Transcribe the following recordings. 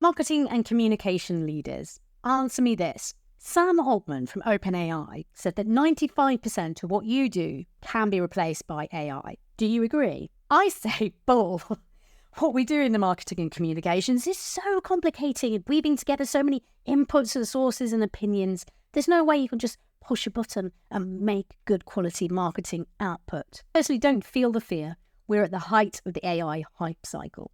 Marketing and communication leaders, answer me this. Sam Altman from OpenAI said that 95% of what you do can be replaced by AI. Do you agree? I say bull. What we do in the marketing and communications is so complicated, weaving together so many inputs and sources and opinions. There's no way you can just push a button and make good quality marketing output. Firstly, don't feel the fear. We're at the height of the AI hype cycle.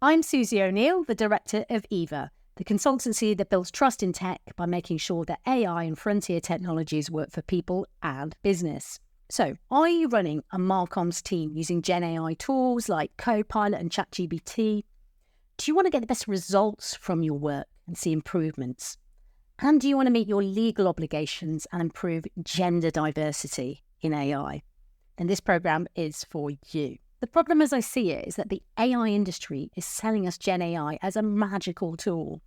I'm Susie O'Neill, the director of EVA, the consultancy that builds trust in tech by making sure that AI and frontier technologies work for people and business. So, are you running a Marcoms team using Gen AI tools like Copilot and ChatGPT? Do you want to get the best results from your work and see improvements? And do you want to meet your legal obligations and improve gender diversity in AI? Then this program is for you. The problem as I see it is that the AI industry is selling us Gen AI as a magical tool.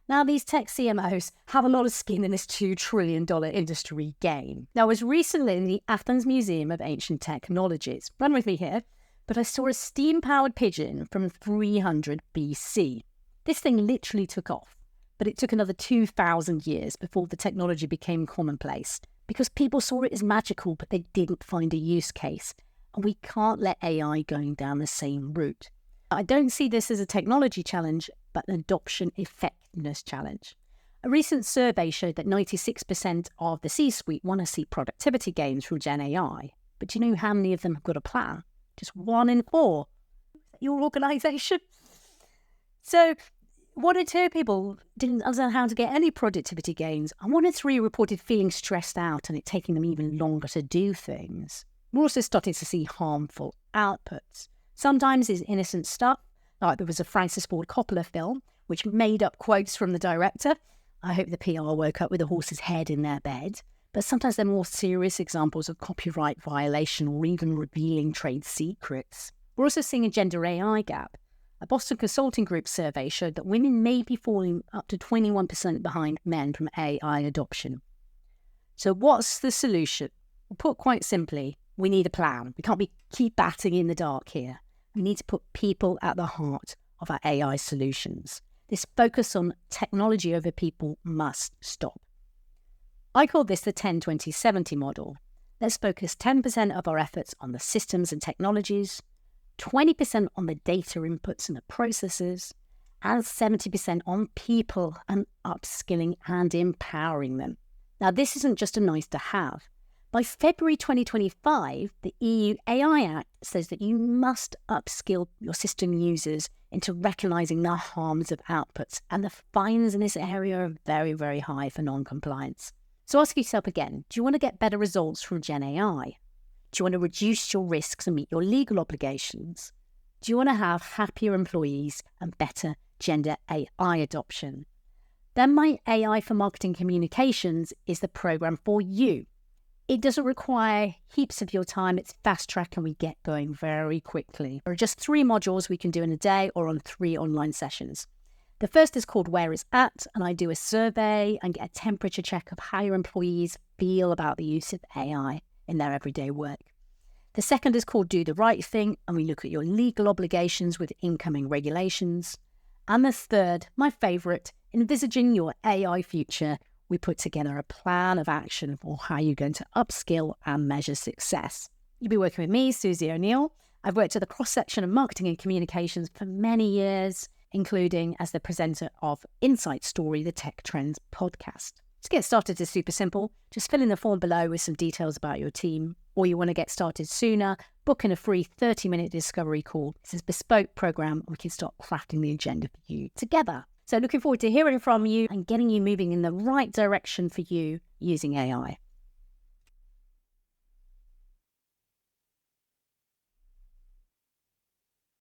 Now, these tech CMOs have a lot of skin in this $2 trillion industry game. Now, I was recently in the Athens Museum of Ancient Technologies. Run with me here. But I saw a steam-powered pigeon from 300 BC. This thing literally took off, but it took another 2,000 years before the technology became commonplace because people saw it as magical, but they didn't find a use case. And we can't let AI going down the same route. I don't see this as a technology challenge, but an adoption effectiveness challenge. A recent survey showed that 96% of the C-suite want to see productivity gains through Gen AI. But do you know how many of them have got a plan? Just 1 in 4. Your organisation? So 1 in 2 people didn't understand how to get any productivity gains, and 1 in 3 reported feeling stressed out and it taking them even longer to do things. We're also starting to see harmful outputs. Sometimes it's innocent stuff, like there was a Francis Ford Coppola film, which made up quotes from the director. I hope the PR woke up with a horse's head in their bed. But sometimes they're more serious examples of copyright violation or even revealing trade secrets. We're also seeing a gender AI gap. A Boston Consulting Group survey showed that women may be falling up to 21% behind men from AI adoption. So what's the solution? Well, put quite simply, we need a plan. We can't keep batting in the dark here. We need to put people at the heart of our AI solutions. This focus on technology over people must stop. I call this the 10-20-70 model. Let's focus 10% of our efforts on the systems and technologies, 20% on the data inputs and the processes, and 70% on people and upskilling and empowering them. Now, this isn't just a nice to have. By February 2025, the EU AI Act says that you must upskill your system users into recognising the harms of outputs, and the fines in this area are very, very high for non-compliance. So ask yourself again, do you want to get better results from Gen AI? Do you want to reduce your risks and meet your legal obligations? Do you want to have happier employees and better gender AI adoption? Then My AI for Marketing Communications is the program for you. It doesn't require heaps of your time. It's fast track and we get going very quickly. There are just 3 modules we can do in a day or on 3 online sessions. The first is called Where It's At, and I do a survey and get a temperature check of how your employees feel about the use of AI in their everyday work. The second is called Do the Right Thing, and we look at your legal obligations with incoming regulations. And the third, my favourite, Envisaging Your AI Future. We put together a plan of action for how you're going to upskill and measure success. You'll be working with me, Susie O'Neill. I've worked at the cross-section of marketing and communications for many years, including as the presenter of Insight Story, the Tech Trends podcast. To get started is super simple. Just fill in the form below with some details about your team. Or you want to get started sooner, book in a free 30-minute discovery call. It's a bespoke program and we can start crafting the agenda for you together. So looking forward to hearing from you and getting you moving in the right direction for you using AI.